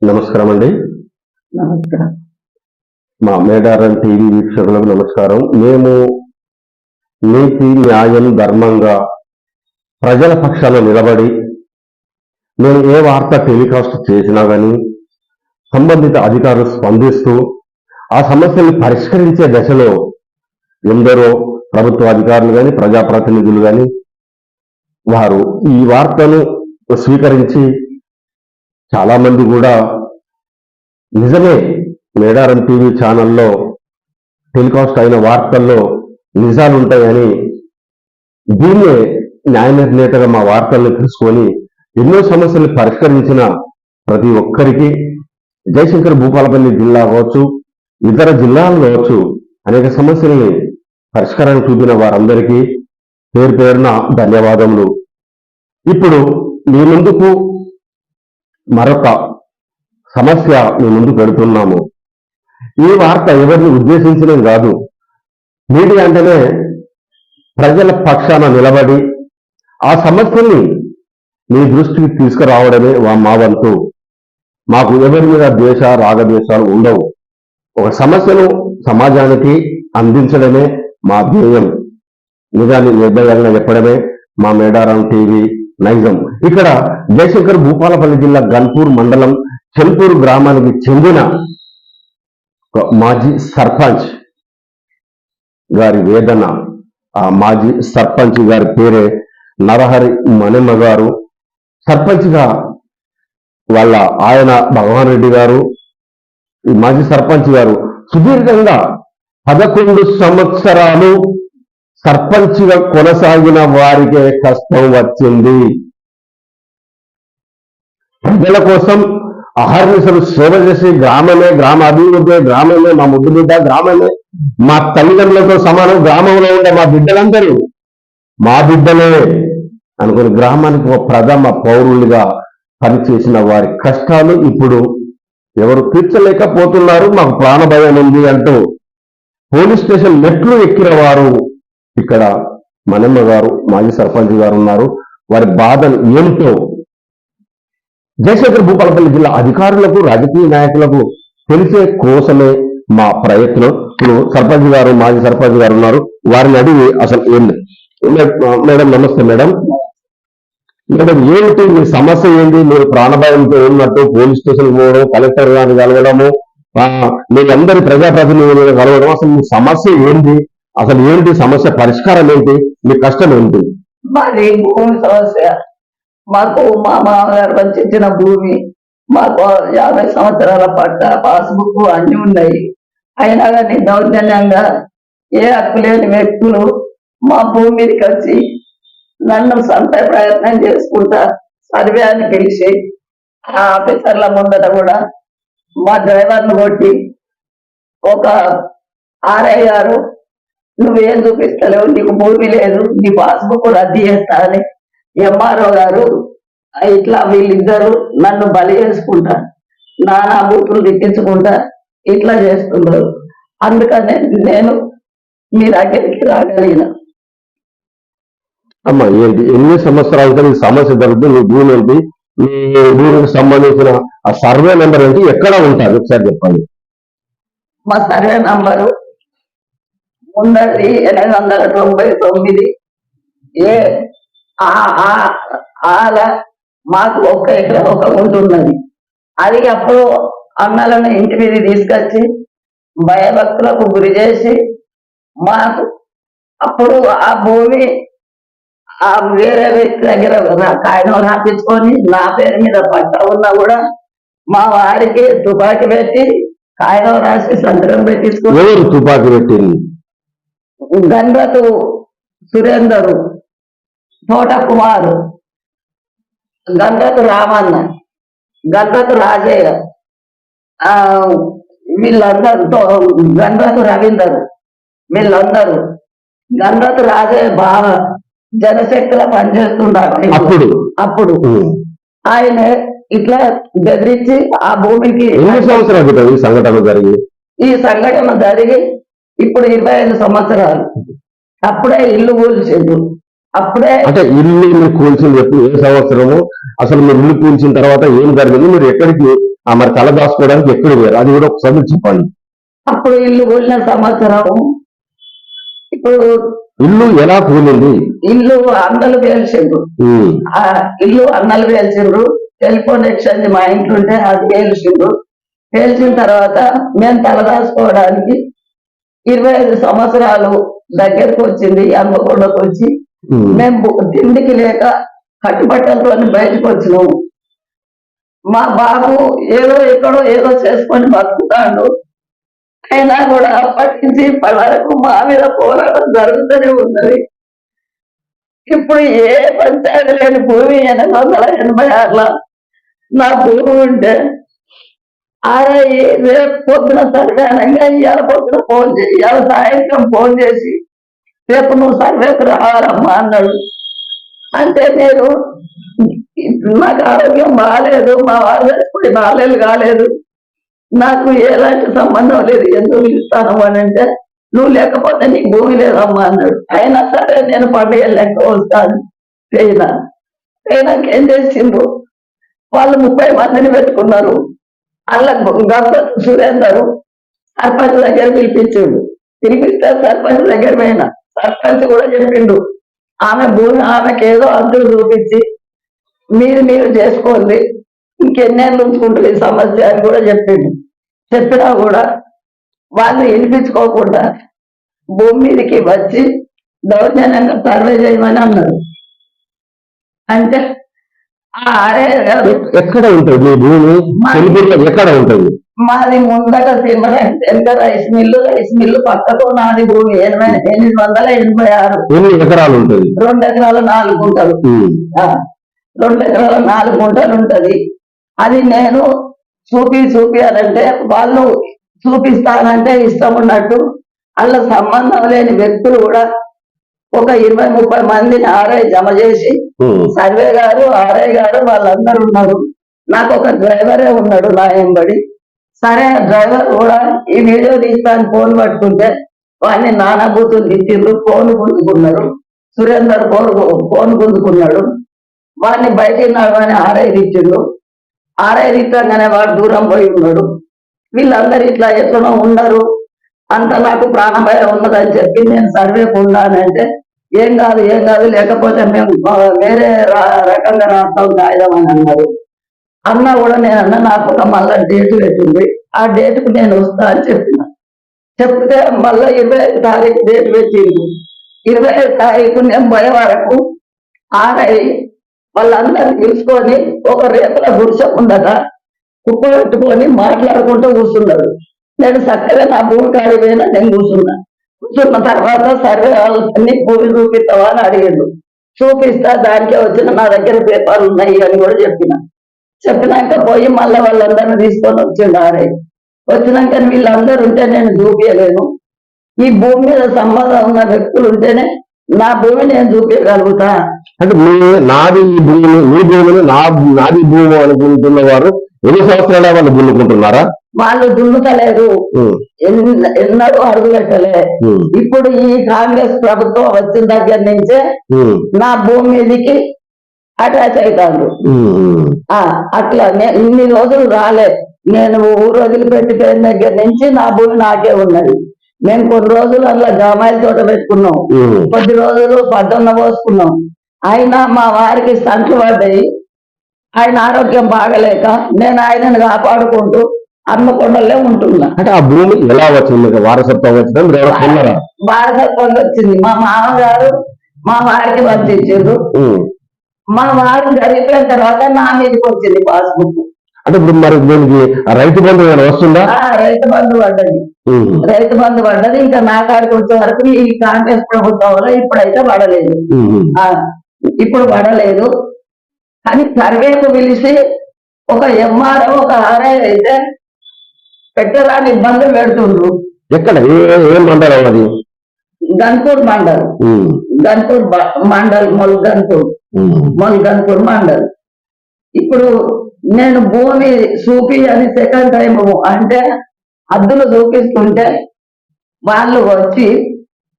నమస్కారం అండి. నమస్కారం. మా మేడారం టీవీ వీక్షకులకు నమస్కారం. మేము నీతి, న్యాయం, ధర్మంగా ప్రజల పక్షాన నిలబడి మేము ఏ వార్త టెలికాస్ట్ చేసినా కానీ సంబంధిత అధికారులు స్పందిస్తూ ఆ సమస్యల్ని పరిష్కరించే దశలో ఎందరో ప్రభుత్వ అధికారులు కానీ ప్రజాప్రతినిధులు కానీ వారు ఈ వార్తను స్వీకరించి చాలా మంది కూడా నిజమే మేడారం టీవీ ఛానల్లో టెలికాస్ట్ అయిన వార్తల్లో నిజాలు ఉంటాయని దీన్నే న్యాయ నిర్ణేతగా మా వార్తల్ని తెలుసుకొని ఎన్నో సమస్యలు పరిష్కరించిన ప్రతి ఒక్కరికి జయశంకర్ భూపాలపల్లి జిల్లా కావచ్చు, ఇతర జిల్లాలు కావచ్చు, అనేక సమస్యల్ని పరిష్కారాన్ని చూపిన వారందరికీ పేరు పేరున ధన్యవాదములు. ఇప్పుడు మీ ముందుకు మరొక సమస్య మీ ముందు పెడుతున్నాము. ఈ వార్త ఎవరిని ఉద్దేశించడం కాదు. మీడియా అంటేనే ప్రజల పక్షాన నిలబడి ఆ సమస్యల్ని మీ దృష్టికి తీసుకురావడమే మా వంతు. మాకు ఎవరి మీద ద్వేష రాగద్వేషాలు ఉండవు. ఒక సమస్యను సమాజానికి అందించడమే మా ధ్యేయం. నిజాన్ని నిర్భయంగా చెప్పడమే మా మేడారం టీవీ నైజం. ఇక్కడ జయశంకర్ భూపాలపల్లి జిల్లా గన్పూర్ మండలం చెల్పూరు గ్రామానికి చెందిన మాజీ సర్పంచ్ గారి వేదన. ఆ మాజీ సర్పంచ్ గారి పేరే నరహరి మనెమ్మ గారు. సర్పంచ్గా వాళ్ళ ఆయన భగవాన్ రెడ్డి గారు, ఈ మాజీ సర్పంచ్ గారు సుదీర్ఘంగా 11 సంవత్సరాలు సర్పంచ్గా కొనసాగిన వారికే కష్టం వచ్చింది. ప్రజల కోసం అహర్నిశలు సేవ చేసి గ్రామమే, గ్రామ అభివృద్ధి, గ్రామమే మా ముద్దు బిడ్డ, గ్రామమే మా తల్లిదండ్రులతో సమానం, గ్రామంలో ఉండే మా బిడ్డలందరూ మా బిడ్డలే అనుకుని గ్రామానికి ఒక ప్రథమ పౌరులుగా పనిచేసిన వారి కష్టాలు ఇప్పుడు ఎవరు తీర్చలేకపోతున్నారు. మాకు ప్రాణభయం ఉంది అంటూ పోలీస్ స్టేషన్ మెట్లు ఎక్కిన వారు ఇక్కడ మనమ్మ గారు, మాజీ సర్పంచ్ గారు ఉన్నారు. వారి బాధలు ఏమిటో జయశంకర్ భూపాలపల్లి జిల్లా అధికారులకు, రాజకీయ నాయకులకు తెలిసే కోసమే మా ప్రయత్నం. ఇప్పుడు సర్పంచ్ గారు, మాజీ సర్పంచ్ గారు ఉన్నారు. వారిని అడిగి అసలు ఏంటి మేడం, నమస్తే మేడం. మేడం, ఏమిటి మీ సమస్య ఏంటి? మీరు ప్రాణభయంతో ఉన్నట్టు పోలీస్ స్టేషన్ పోవడం, కలెక్టర్ గారిని కలవడము, మీరందరి ప్రజాప్రతినిధులను కలవడం, అసలు మీ సమస్య ఏంటి? అసలు ఏంటి సమస్య? పరిష్కారం ఏంటి? మీ కష్టం ఏంటి? మాది భూమి సమస్య. మాకు మా మామగారు పంచించిన భూమి, మాకు 50 సంవత్సరాల పట్ట, పాస్బుక్ అన్ని ఉన్నాయి. అయినా కానీ దౌర్జన్యంగా ఏ హక్కు లేని వ్యక్తులు మా భూమి మీదకి వచ్చి నన్ను చంపే ప్రయత్నం చేసుకుంటా సర్వే అని పిలిచి ఆ ఆఫీసర్ల ముందట కూడా మా డ్రైవర్ను కొట్టి, ఒక ఆర్ఐ గారు నువ్వేం చూపిస్తలేవు, నీకు భూమి లేదు, నీ పాస్బుక్ రద్దు చేస్తా అని ఎంఆర్ఓ గారు ఇట్లా వీళ్ళిద్దరు నన్ను బలి చేసుకుంటా, నానా బూతులు తిట్టించుకుంటా ఇట్లా చేస్తున్నారు. అందుకనే నేను మీ దగ్గరికి రాగలిగిన. అమ్మా, ఏంటి ఎన్ని సంవత్సరాలతో ఈ సమస్య జరుగుతుంది? మీ భూమి ఏంటి? మీ భూమికి సంబంధించిన ఆ సర్వే నెంబర్ ఏంటి? ఎక్కడ ఉంటుంది ఒకసారి చెప్పండి. మా సర్వే నంబరు ఉన్నది 899. మాకు 1 ఎకరం 1 గుంట ఉన్నది. అది అప్పుడు అన్నలను ఇంటి మీద తీసుకొచ్చి భయభక్తులకు గురి చేసి మాకు అప్పుడు ఆ భూమి వేరే వ్యక్తి దగ్గర కాగితం రాపించుకొని నా పేరు మీద పట్ట ఉన్నా కూడా మా వారికి తుపాకీ పెట్టి కాగితం రాసి సంతకం పెట్టించుకుని. తుపాకీ పెట్టింది? గన్రతు సురేందరు, తోట కుమారు, గన్రతు రామన్న, గన్రతు రాజయ్య, వీళ్ళందరూ, గన్రతు రవీందర్, వీళ్ళందరూ. గన్రతు రాజయ్య బావ జనశక్తిలో పనిచేస్తున్నారు. అప్పుడు ఆయన ఇట్లా బెదిరించి ఆ భూమికి ఈ సంఘటన జరిగి ఇప్పుడు 25 సంవత్సరాలు. అప్పుడే ఇల్లు కూల్చిండు. అప్పుడే అంటే ఇల్లు మీరు కూల్చింది ఎప్పుడు ఏ సంవత్సరము, అసలు మీరు ఇల్లు కూల్చిన తర్వాత ఏం జరిగింది, మీరు ఎక్కడికి మరి తల దాచుకోవడానికి ఎక్కడ పోయారు, అది కూడా ఒకసారి చెప్పండి. అప్పుడు ఇల్లు కూలిన సంవత్సరం. ఇప్పుడు ఇల్లు ఎలా కూలింది? ఇల్లు అన్నలు పేల్చిండ్రు. ఆ ఇల్లు అన్నలు పేల్చిండ్రు. టెలిఫోన్ ఎక్స్చేంజ్ మా ఇంట్లో ఉంటే అది పేల్చిండ్రు. పేల్చిన తర్వాత మేము తలదాచుకోవడానికి 25 సంవత్సరాలు దగ్గరకు వచ్చింది. హన్మకొండకు వచ్చి మేము తిండికి లేక కట్టుబట్టలతో బయటకు వచ్చినాము. మా బాబు ఏదో ఎక్కడో ఏదో చేసుకొని బతుకుతాడు. అయినా కూడా అప్పటి నుంచి ఇప్పటి వరకు మా మీద పోరాటం జరుగుతూనే ఉన్నది. ఇప్పుడు ఏ పంచాయతీ లేని భూమి 886 నా భూమి ఉంటే రేపు పొద్దున సర్వేనంగా ఇవాళ పొద్దున ఫోన్ చేసి, ఇవాళ సాయంత్రం ఫోన్ చేసి రేపు నువ్వు సర్వేకు రావాలమ్మా అన్నాడు. అంటే నేను నాకు ఆరోగ్యం బాగాలేదు, మా వారు చచ్చిపోయి 4 ఏళ్ళు కాలేదు, నాకు ఎలాంటి సంబంధం లేదు, ఎందుకు ఇస్తాను అని అంటే నువ్వు లేకపోతే నీకు భూమి లేదమ్మా అన్నాడు. అయినా సరే నేను పండుగ లెక్క వస్తాను. ఏం చేసిండ్రు వాళ్ళు 30 మందిని పెట్టుకున్నారు. అలా గణపతి సురేందర్ సర్పంచ్ దగ్గర పిలిపించిండు. పిలిపిస్తే సర్పంచ్ దగ్గర పోయినా సర్పంచ్ కూడా చెప్పిండు ఆమె భూమి ఆమెకి ఏదో అడ్డులు చూపించి మీరు చేసుకోండి, ఇంకెన్నేళ్ళు ఉంచుకుంటుంది ఈ సమస్య అని కూడా చెప్పిండు. చెప్పినా కూడా వాళ్ళు వినిపించుకోకుండా భూమి మీదకి వచ్చి దౌర్జన్యంగా సర్వే చేయమని అన్నారు. అంటే ఎక్కడ ఉంటుంది మీ భూమి? ఎక్కడ ఉంటుంది? మాది ముందట సిమరెంట్ వెనక రైస్ మిల్లు పక్కతో నాది భూమి 886. ఎన్ని ఎకరాలు ఉంటుంది? 2 ఎకరాలు 4 గుంటలు. 2 ఎకరాల 4 గుంటలు ఉంటది. అది నేను చూపియాలంటే వాళ్ళు చూపిస్తానంటే ఇష్టం ఉన్నట్టు అలా సంబంధం లేని వ్యక్తులు కూడా ఒక 20-30 మందిని ఆర్ఐ జమ చేసి సర్వే గారు ఆర్ఐ గారు వాళ్ళందరూ ఉన్నారు. నాకు ఒక డ్రైవరే ఉన్నాడు నా ఎంబడి. సరే డ్రైవర్ కూడా ఈ వీడియో తీస్తాను ఫోన్ పట్టుకుంటే వాడిని నానబూతులు తిట్టిండ్రు, ఫోన్ గుంజుకున్నారు. సురేందర్ ఫోన్ గుంజుకున్నాడు. వాడిని బయటికి నడవని ఆర్ఐ తిట్టిండు. ఆర్ఐ తిట్టంగానే వాడు దూరం పోయి ఉన్నాడు. వీళ్ళందరూ ఇట్లా ఎట్లనో ఉన్నారు. అంత నాకు ప్రాణభయం ఉన్నదని చెప్పి నేను సర్వేకు ఉండానంటే ఏం కాదు లేకపోతే మేము వేరే రకంగా రాస్తాం కాగితం అని అన్నారు. అన్నా కూడా నేను అన్నా నాకు ఒక మళ్ళా డేట్ పెట్టింది, ఆ డేట్కు నేను వస్తా అని చెప్పిన. చెప్తే మళ్ళా 25 తారీఖు డేట్ పెట్టింది. 25 తారీఖు నేను పోయే వరకు ఆర్ఐ వాళ్ళందరినీ పిలుచుకొని ఒక రేపుల గుడిసె ఉందట కుప్ప పెట్టుకొని మాట్లాడుకుంటూ కూర్చున్నాడు. నేను చక్కగా నా భూమి కాడికి పోయినా నేను కూర్చున్న తర్వాత సర్వే వాళ్ళని భూమి చూపిస్తావా అని అడిగాడు. చూపిస్తా, దానికే వచ్చిన నా దగ్గర పేపర్లు ఉన్నాయి అని కూడా చెప్పినాక పోయి మళ్ళీ వాళ్ళందరినీ తీసుకొని వచ్చిండు ఆర్ఐ. వచ్చినాక వీళ్ళందరూ ఉంటే నేను చూపించలేను, ఈ భూమి మీద సంబంధం ఉన్న వ్యక్తులు ఉంటేనే నా భూమి నేను చూపించగలుగుతా. అంటే నాది భూమి, మీ భూమిని నాది భూమి అనుకుంటున్న వారు ఎన్ని సంవత్సరాల వాళ్ళు దున్నుకుంటున్నారా? వాళ్ళు దున్నుతలేరు, ఎన్నడూ అడుగుపెట్టలే. ఇప్పుడు ఈ కాంగ్రెస్ ప్రభుత్వం వచ్చిన దగ్గర నుంచే నా భూమి మీదకి అటాచ్ అవుతాడు. అట్లా ఇన్ని రోజులు రాలే. నేను ఊరు వదిలిపెట్టిపోయిన దగ్గర నుంచి నా భూమి నాకే ఉన్నది. మేము కొన్ని రోజులు అట్లా జామాయిల తోట పెట్టుకున్నాం, కొద్ది రోజులు పద్దొన్న పోసుకున్నాం. అయినా మా వారికి సంట్లు పడ్డాయి. ఆయన ఆరోగ్యం బాగలేక నేను ఆయనను కాపాడుకుంటూ హన్మకొండలే ఉంటున్నా. అంటే ఆ భూమి ఎలా వచ్చింది? వారసత్వం వచ్చింది? వారసత్వం వచ్చింది. మా మామగారు మా వారికి పంపించారు. మా వారు జరిగిపోయిన తర్వాత నా మీదకి వచ్చింది పాస్బుక్. అంటే ఇప్పుడు మరి దీనికి రైతు బంధు వస్తుందా? రైతు బంధు పడ్డది. ఇంకా నా కాడికి వచ్చే వరకు ఈ కాంగ్రెస్ ప్రభుత్వంలో ఇప్పుడైతే పడలేదు. ఇప్పుడు పడలేదు. కానీ సర్వేకు పిలిచి ఒక ఎంఆర్ఓ ఒక ఆర్ఐ అయితే పెట్టరాని ఇబ్బందులు పెడుతుండ్రు. ఎక్కడ ఏం మండలం అది? గన్పూర్ మండల్, మొల్గన్పూర్ మండల్. ఇప్పుడు నేను భూమి చూపి అని సెకండ్ టైం అంటే అద్దులు చూపిస్తుంటే వాళ్ళు వచ్చి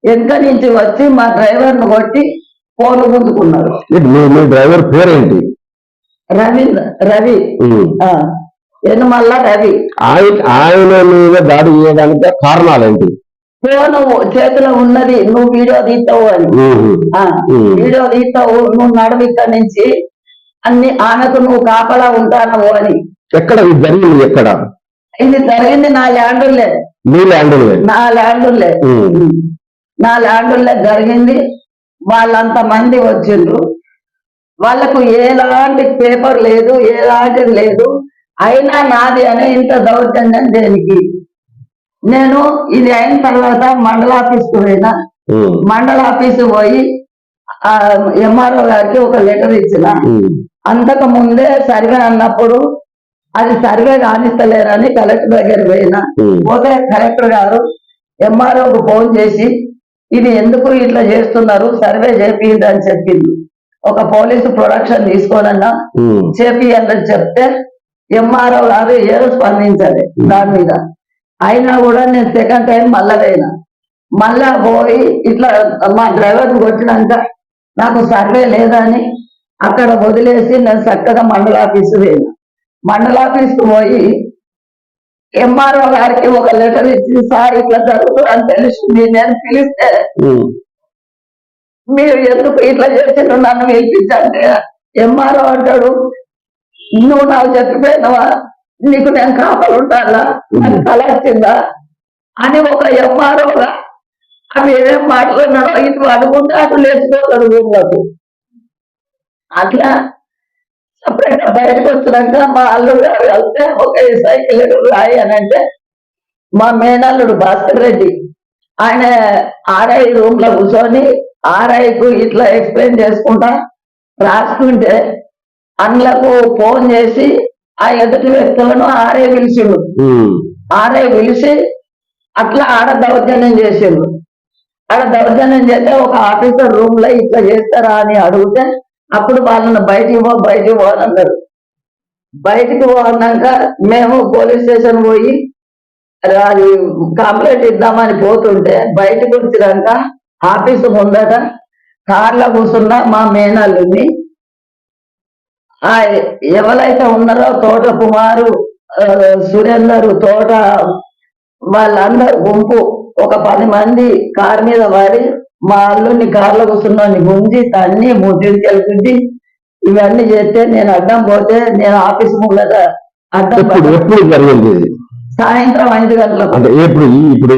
వెనక నుంచి వచ్చి మా డ్రైవర్ను కొట్టి ఫోన్ ముందుకున్నారు. మీ డ్రైవర్ పేరేంటి? రవి ఉమ్. ఎనుమల్ల రవి. ఆయన మీద దాడి చేయడానికి కారణాలు ఏంటి? ఫోన్ చేతిలో ఉన్నది, నువ్వు వీడియో తీస్తావు అని. వీడియో తీస్తావు, నువ్వు నడుము ఇక్కడి నుంచి అన్ని, ఆమెకు నువ్వు కాపలా ఉంటానవు అని. ఎక్కడ ఇది జరిగింది? ఎక్కడ ఇది జరిగింది? నా ల్యాండులే. మీ ల్యాండులే? నా ల్యాండులే. నా ల్యాండులే జరిగింది. వాళ్ళంత మంది వచ్చిండ్రు, వాళ్ళకు ఎలాంటి పేపర్ లేదు, ఎలాంటిది లేదు. అయినా నాది అనే ఇంత దౌర్జన్యం దేనికి? నేను ఇది అయిన తర్వాత మండల ఆఫీస్కు పోయినా. మండల ఆఫీసు పోయి ఎంఆర్ఓ గారికి ఒక లెటర్ ఇచ్చిన. అంతకు ముందే సర్వే అన్నప్పుడు అది సర్వే కానిస్తలేరని కలెక్టర్ దగ్గర పోయినా. పోతే కలెక్టర్ గారు ఎంఆర్ఓకు ఫోన్ చేసి ఇది ఎందుకు ఇట్లా చేస్తున్నారు, సర్వే చేపియండి అని చెప్పింది. ఒక పోలీసు ప్రొడక్షన్ తీసుకోనన్నా చేపియండి చెప్తే ఎంఆర్ఓ గారు ఏదో స్పందించాలి దాని మీద. అయినా కూడా నేను సెకండ్ టైం మళ్ళా పోయినా. మళ్ళా పోయి ఇట్లా మా డ్రైవర్ని కొట్టినాక నాకు సర్వే లేదని అక్కడ వదిలేసి నేను చక్కగా మండల ఆఫీసు పోయినా. మండల ఆఫీస్కి పోయి ఎంఆర్ఓ గారికి ఒక లెటర్ ఇచ్చి, సార్ ఇట్లా జరుగుతుంది అని తెలిసింది. నేను పిలిస్తే మీరు ఎందుకు ఇట్లా చేసిన నన్ను పిలిపించంటే ఎంఆర్ఓ అంటాడు, నువ్వు నాకు చెప్పిపోయినవా, నీకు నేను కాపలు ఉంటానా, నాకు తల వచ్చిందా అని ఒక ఎంఆర్ఓగా అవి ఏమేం మాట్లాడినాడో ఇటు అనుకుంటే అటు లేచిపోతాడు ఊళ్ళకు. అట్లా సపరేట్ బయటకు వచ్చినాక మా అల్లుడు గారు వెళ్తే ఒక సైకిల్ రాయి అని అంటే మా మేనల్లుడు భాస్కర్ రెడ్డి ఆయన ఆర్ఐ రూమ్ లో కూర్చొని ఆర్ఐకు ఇట్లా ఎక్స్ప్లెయిన్ చేసుకుంటా రాసుకుంటే అందులకు ఫోన్ చేసి ఆ ఎదుటి వ్యక్తులను ఆర్ఐ పిలిచిండు. ఆర్ఐ పిలిచి అట్లా ఆడ దౌర్జన్యం చేసిండు. ఆడ దౌర్జన్యం చేస్తే ఒక ఆఫీసర్ రూమ్ లో ఇట్లా చేస్తారా అని అడిగితే అప్పుడు వాళ్ళని బయటికి పో అని అన్నారు. బయటికి పోన్నాక మేము పోలీస్ స్టేషన్ పోయి అది కంప్లైంట్ ఇద్దామని పోతుంటే బయటకు వచ్చినాక ఆఫీసు ముందట కార్లో కూర్చున్న మా మేనల్లుని ఎవరైతే ఉన్నారో తోట కుమారు, సురేందర్, తోట వాళ్ళందరూ గుంపు ఒక 10 మంది కారు మీద పడి మా అల్లుని కార్లో కూర్చున్నాన్ని గుంజి తన్ని ముద్దుడి కలిపి ఇవన్నీ చేస్తే నేను అడ్డం పోతే నేను ఆఫీస్ ముందట అడ్డం. ఎప్పుడు జరిగింది? సాయంత్రం 5 గంటలకు. అంటే ఎప్పుడు? ఇప్పుడు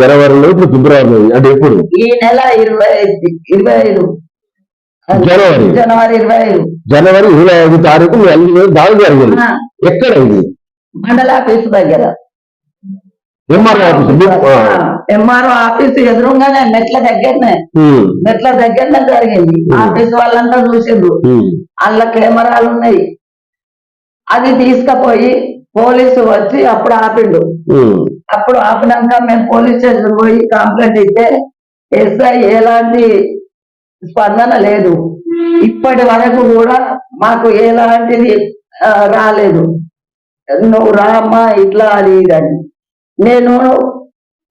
జనవరిలో, ఇప్పుడు ఫిబ్రవరి, అంటే ఎప్పుడు? ఈ నెల 25 జనవరి 25. జనవరి 25 తారీఖు మీ అల్లు దాడి జరిగింది. ఎక్కడ ఇది? మండల ఆఫీస్ దగ్గర. MRO office? ఎంఆర్ఓ ఆఫీస్ ఎదురుగానే మెట్ల దగ్గరనే జరిగింది. ఆఫీస్ వాళ్ళంతా చూసిండ్రు, అందులో కెమెరాలు ఉన్నాయి. అది తీసుకుపోయి పోలీసు వచ్చి అప్పుడు ఆపిండు. అప్పుడు ఆపినాక మేము పోలీస్ స్టేషన్ పోయి కంప్లైంట్ ఇస్తే ఎస్ఐ ఎలాంటి స్పందన లేదు. ఇప్పటి వరకు కూడా మాకు ఎలాంటిది రాలేదు. నువ్వు రామ్మా ఇట్లా అది ఇదని. నేను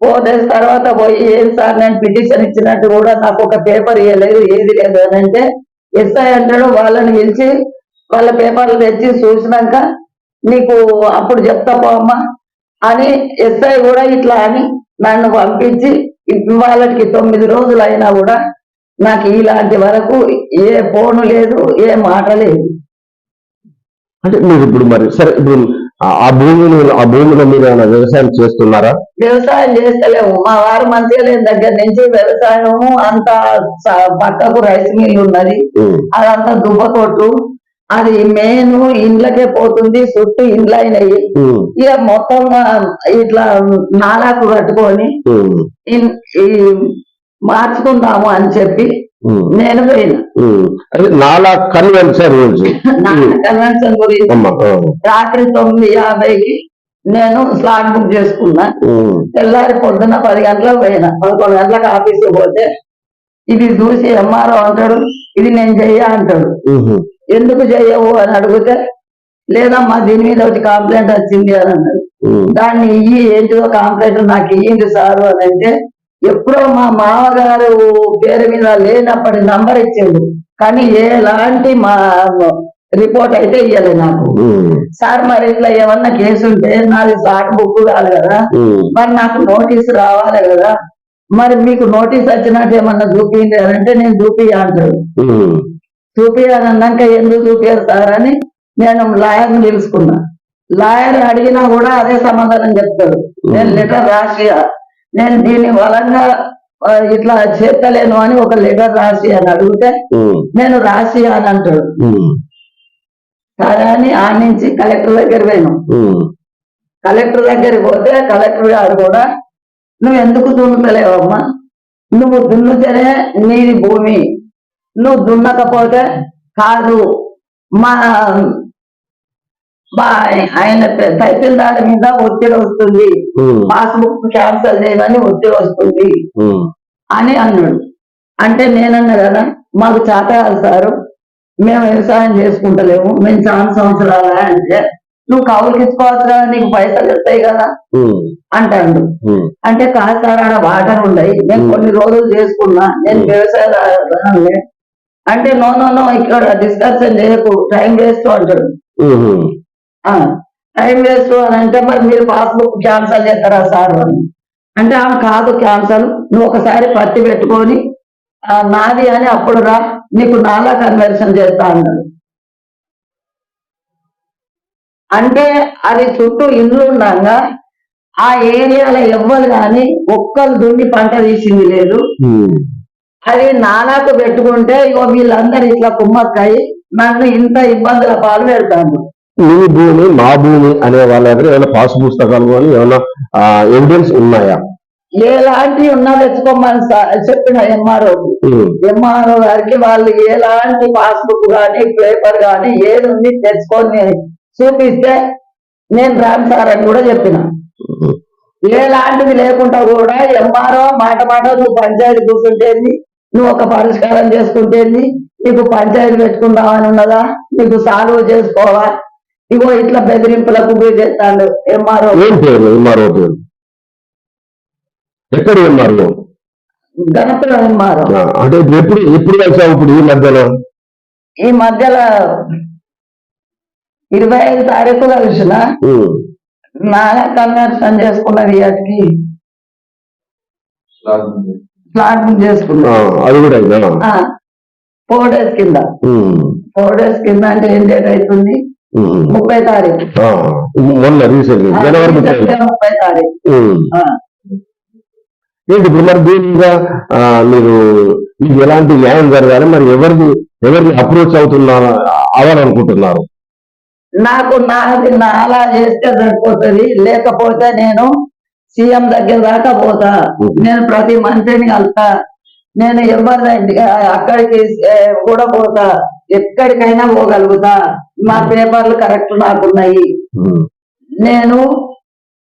4 days తర్వాత పోయి ఏం సార్ నేను పిటిషన్ ఇచ్చినట్టు కూడా నాకు ఒక పేపర్ ఇవ్వలేదు, ఏది లేదు అని అంటే ఎస్ఐ అంటాడు వాళ్ళని పిలిచి వాళ్ళ పేపర్లు తెచ్చి చూసినాక నీకు అప్పుడు చెప్తా పోమ్మా అని ఎస్ఐ కూడా ఇట్లా అని నన్ను పంపించి వాళ్ళకి 9 రోజులు అయినా కూడా నాకు ఇలాంటి వరకు ఏ ఫోన్ లేదు, ఏ మాట లేదు. అంటే మీరు ఇప్పుడు మరి సరే, ఇప్పుడు ఆ భూమిలో మీరు ఏమైనా వ్యవసాయం చేస్తున్నారా? వ్యవసాయం చేస్తలేము. మా వారు మంచిగా లేని దగ్గర నుంచి వ్యవసాయము అంతా పక్కకు రైస్ మిల్ ఉన్నది, అదంతా దుబ్బకొట్టు. అది మెయిన్ ఇండ్లకే పోతుంది, చుట్టూ ఇండ్లు అయినాయి. ఇక మొత్తం ఇట్లా నాలాకు కట్టుకొని మార్చుకుందాము అని చెప్పి నేను పోయినా. నాలా కన్వెన్షన్ గురించి రాత్రి 9:50కి నేను స్లాట్ బుక్ చేసుకున్నా. తెల్లారి పొద్దున్న 10 గంటలకు పోయినా. 11 గంటలకు ఆఫీస్కి పోతే ఇది చూసి ఎంఆర్ఓ అంటాడు ఇది నేను చెయ్య అంటాడు. ఎందుకు చెయ్యవు అని అడిగితే లేదమ్మా దీని మీద ఒకటి కంప్లైంట్ వచ్చింది అని అన్నాడు. దాన్ని ఏంటిదో కంప్లైంట్ నాకు ఇయ్యింది సారు అని అంటే ఎప్పుడో మా మామగారు పేరు మీద లేనప్పటి నంబర్ ఇచ్చిండు, కానీ ఎలాంటి మా రిపోర్ట్ అయితే ఇవ్వలేదు నాకు. సార్ మరి ఇట్లా ఏమన్నా కేసు ఉంటే నాది సాట్ బుక్ కాదు కదా, మరి నాకు నోటీస్ రావాలి కదా, మరి మీకు నోటీస్ వచ్చినట్టు ఏమన్నా చూపించండి అంటే నేను చూపియ్య అంటాడు. చూపియాలన్నాక ఎందుకు చూపించారు సార్ అని నేను లాయర్ని తెలుసుకున్నా. లాయర్ అడిగినా కూడా అదే సమాధానం చెప్తాడు, నేను లెటర్ రాసి నేను దీని బలంగా ఇట్లా చేస్తలేను అని ఒక లెటర్ రాసి అని అడిగితే నేను రాసి అని అంటాడు. సరే అని ఆ నుంచి కలెక్టర్ దగ్గర పోయినాం. కలెక్టర్ దగ్గరికి పోతే కలెక్టర్ గారు కూడా నువ్వు ఎందుకు దున్నుతలేవమ్మా, నువ్వు దున్నుతేనే నీది భూమి, నువ్వు దున్నకపోతే కాదు, మా ఆయన తహసీల్దార్ మీద ఒత్తిడి వస్తుంది, పాస్బుక్ క్యాన్సల్ చేయమని ఒత్తిడి వస్తుంది అని అన్నాడు. అంటే నేనన్నా కదా మాకు చేత కాదు సారు, మేము వ్యవసాయం చేసుకుంటలేము, మేము చాలా సంవత్సరాలు అంటే నువ్వు కౌలుకి ఇచ్చుకోవచ్చు కదా, నీకు పైసలు వస్తాయి కదా అంటాడు. అంటే కాదు సార్ ఆడ వాటర్ ఉన్నాయి, నేను కొన్ని రోజులు చేసుకున్నా, నేను వ్యవసాయం అంటే నో నో నో ఇక్కడ డిస్కషన్ చేయకు, టైం వేస్ట్ అంటాడు. టైం వేస్ట్ అని అంటే మరి మీరు పాస్బుక్ క్యాన్సల్ చేస్తారా సార్ అని అంటే ఆమె కాదు క్యాన్సల్, నువ్వు ఒకసారి పత్తి పెట్టుకొని నాది అని అప్పుడు రా, నీకు నాలా కన్వర్షన్ చేస్తా అన్నాడు. అంటే అది చుట్టూ ఇల్లు ఉండగా ఆ ఏరియాలో ఎవ్వరు కానీ ఒక్కరు దున్ని పంట తీసింది లేదు. అది నాలాకు పెట్టుకుంటే ఇగో వీళ్ళందరూ ఇట్లా కుమ్మక్కాయి నన్ను ఇంత ఇబ్బందుల పాలు పెడతాను. నీ భూమి మా భూమి అనే వాళ్ళ దగ్గర ఏమైనా పాస్ పుస్తకాలు కానీ ఏమైనా ఎవిడెన్స్ ఉన్నాయా? ఎలాంటివి ఉన్నా తెచ్చుకోమని చెప్పిన ఎంఆర్ఓ గారికి, వాళ్ళు ఎలాంటి పాస్బుక్ కానీ పేపర్ కానీ ఏది ఉంది తెచ్చుకొని చూపిస్తే నేను రాను సార్ అని కూడా చెప్పిన. ఎలాంటిది లేకుండా కూడా ఎంఆర్ఓ మాట నువ్వు పంచాయతీ కూర్చుంటేంది, నువ్వు ఒక పరిష్కారం చేసుకుంటేంది, నీకు పంచాయతీ పెట్టుకుందామని ఉన్నదా, నీకు సాల్వ్ చేసుకోవా, ఇగో ఇట్లా బెదిరింపులకు గురి చేస్తాడు ఎంఆర్ఓ. ఎక్కడ ఎంఆర్ఓ? గణపురం ఎంఆర్ఓ. అంటే ఎప్పుడు కలిసావు ఇప్పుడు ఈ మధ్యలో 25 తారీఖు కలిసిన నాలా కన్వర్షన్ చేసుకున్నది వాటికి ప్లాట్ చేసుకున్నా. అది కూడా 4 days కింద 4 days కింద అంటే ఏం డేట్ అవుతుంది 30 తారీఖు జనవరి 30 తారీఖు. ఏంటి ఇప్పుడు మరి దీనిగా మీరు మీకు ఎలాంటి న్యాయం జరగాలి, మరి ఎవరిని అప్రోచ్ అవ్వాలనుకుంటున్నారు? నాకు నాది నాలా చేస్తే సరిపోతుంది, లేకపోతే నేను సీఎం దగ్గర దాకా పోతా, నేను ప్రతి మంత్రిని కలుతా, నేను ఎవరి అక్కడికి కూడా పోతా, ఎక్కడికైనా పోగలుగుతా, మా పేపర్లు కరెక్ట్ నాకున్నాయి, నేను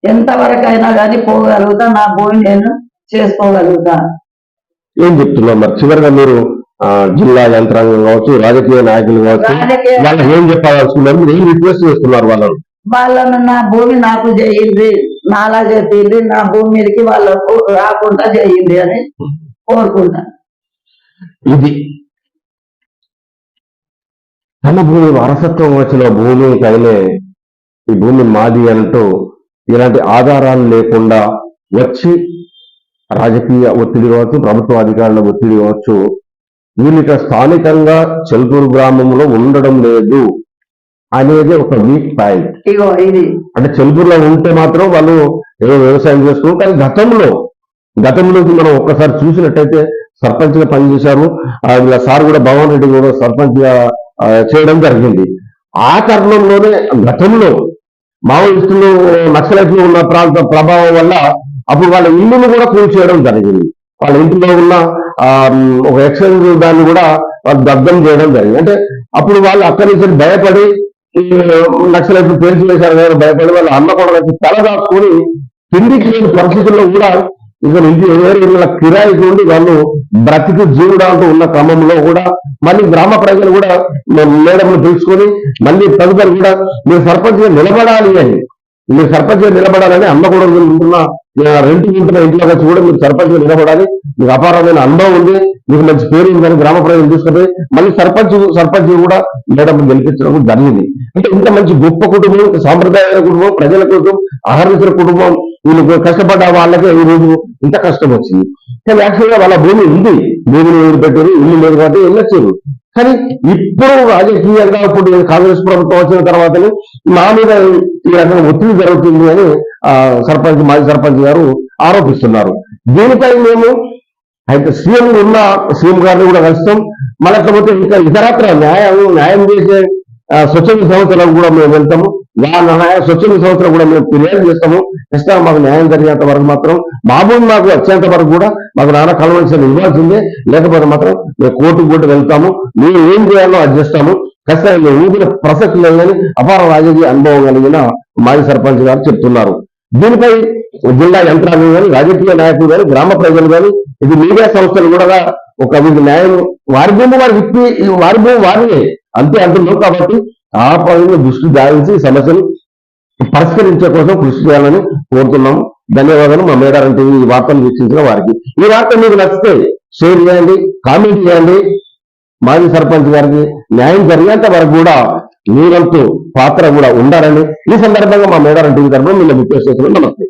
ఎంతవరకైనా కానీ పోగలుగుతా, నా భూమి నేను చేసుకోగలుగుతా. ఏం చెప్తున్నా మరి చివరిగా మీరు జిల్లా యంత్రాంగం కావచ్చు, రాజకీయ నాయకులు కావచ్చు, వాళ్ళకి ఏం చెప్పాల్సుకున్నారు, మీరు ఏం రిక్వెస్ట్ చేస్తున్నారు వాళ్ళను నా భూమి నాకు చేయండి, నాలా చెప్పింది, నా భూమి మీదకి వాళ్ళకు రాకుండా చేయండి అని కోరుకుంటా. ఇది తన భూమి వారసత్వం వచ్చిన భూమి కైనే ఈ భూమి మాది అంటూ ఇలాంటి ఆధారాలు లేకుండా వచ్చి రాజకీయ ఒత్తిడి కావచ్చు, ప్రభుత్వ అధికారుల ఒత్తిడి కావచ్చు, వీళ్ళకి స్థానికంగా చెల్పూరు గ్రామంలో ఉండడం లేదు అనేది ఒక వీక్ పాయింట్. అంటే చెల్పూరులో ఉంటే మాత్రం వాళ్ళు ఏదో వ్యవసాయం చేస్తూ, కానీ గతంలోకి మనం ఒక్కసారి చూసినట్టయితే సర్పంచ్ గా పనిచేశారు. వీళ్ళ సార్ కూడా భగవాన్ రెడ్డి కూడా సర్పంచ్ గా చేయడం జరిగింది. ఆ తరుణంలోనే గతంలో మావోయిస్టులు నక్సలైట్లు ఉన్న ప్రాంత ప్రభావం వల్ల అప్పుడు వాళ్ళ ఇల్లును కూడా కూల్చేయడం జరిగింది. వాళ్ళ ఇంటిలో ఉన్న ఒక ఎక్సైజ్ దాన్ని కూడా వాళ్ళు దగ్ధం చేయడం జరిగింది. అంటే అప్పుడు వాళ్ళు అక్కడి నుంచి భయపడి నక్సలైట్లు పేల్చి వేశారు కదా, భయపడి వాళ్ళు అన్న కూడా తలదాచుకొని కిందికి లేని పరిస్థితుల్లో కూడా ఇక ఇంటి ఇళ్ళ కిరాయికి ఉండి వాళ్ళు బ్రతికి జీవుడాంటూ ఉన్న క్రమంలో కూడా మళ్ళీ గ్రామ ప్రజలు కూడా మేడంను పిలుచుకొని మళ్ళీ తదుపరి కూడా మీరు సర్పంచ్గా నిలబడాలని అమ్మ కూడా ఉంటున్న రెంట్ ఉంటున్న ఇంట్లో వచ్చి కూడా మీరు సర్పంచ్ నిలబడాలి, మీకు అపారమైన అనుభవం ఉంది, మీకు మంచి పేరు ఉందని గ్రామ ప్రజలు తీసుకుంటే మళ్ళీ సర్పంచ్ కూడా మేడం గెలిపించడం జరిగింది. అంటే ఇంత మంచి గొప్ప కుటుంబం, సాంప్రదాయ కుటుంబం, ప్రజల కోసం ఆహరించిన కుటుంబం, వీళ్ళు కష్టపడ్డ వాళ్ళకే ఈ రోజు ఇంత కష్టం వచ్చింది. కానీ యాక్చువల్గా వాళ్ళ భూమి ఉంది, భూమిని వదిలిపెట్టారు, ఇల్లు లేదు కాబట్టి వెళ్ళొచ్చారు. కానీ ఇప్పుడు రాజకీయంగా ఇప్పుడు కాంగ్రెస్ ప్రభుత్వం వచ్చిన తర్వాతనే మా మీద ఈ రకంగా ఒత్తిడి జరుగుతుంది అని మాజీ సర్పంచ్ గారు ఆరోపిస్తున్నారు. దీనిపై మేము అయితే సీఎం గారిని కూడా కలుస్తాం. మళ్ళీ లేకపోతే ఇంకా ఇతరత్ర న్యాయం చేసే స్వచ్ఛంద సంస్థలకు కూడా మేము వెళ్తాము. స్వచ్ఛంద సంస్థలు కూడా మేము ఫిర్యాదు చేస్తాము. ఖచ్చితంగా మాకు న్యాయం జరిగేంత వరకు మాత్రం మాకు వచ్చేంత వరకు కూడా మాకు నాన్న కన్వెన్షన్ ఇవ్వాల్సిందే, లేకపోతే మాత్రం మేము కోర్టుకు వెళ్తాము. మేము ఏం చేయాలో అది చేస్తాము. ఖచ్చితంగా మేము ఊపిన ప్రసక్తి లేదని అపార రాజకీయ అనుభవం కలిగిన మాజీ సర్పంచ్ గారు చెప్తున్నారు. దీనిపై జిల్లా యంత్రాంగం కానీ, రాజకీయ నాయకులు కానీ, గ్రామ ప్రజలు కానీ, ఇది మీడియా సంస్థలు కూడా ఒక వీరికి న్యాయం, వారి భూమి వారినే అంతే అంటున్నాం. కాబట్టి ఆ పనులను దృష్టి సారించి సమస్యను పరిష్కరించే కోసం కృషి చేయాలని కోరుతున్నాము. ధన్యవాదాలు. మా మేడారం టీవీ ఈ వార్తలు వీక్షించిన వారికి. ఈ వార్త మీకు నచ్చితే షేర్ చేయండి, కామెంట్ చేయండి. మాజీ సర్పంచ్ గారికి న్యాయం జరిగేంత వరకు కూడా మీరంటూ పాత్ర కూడా ఉండాలని ఈ సందర్భంగా మా మేడారం టీవీ తరఫున మిమ్మల్ని రిక్వెస్ట్ చేస్తున్నాం. నమస్తే.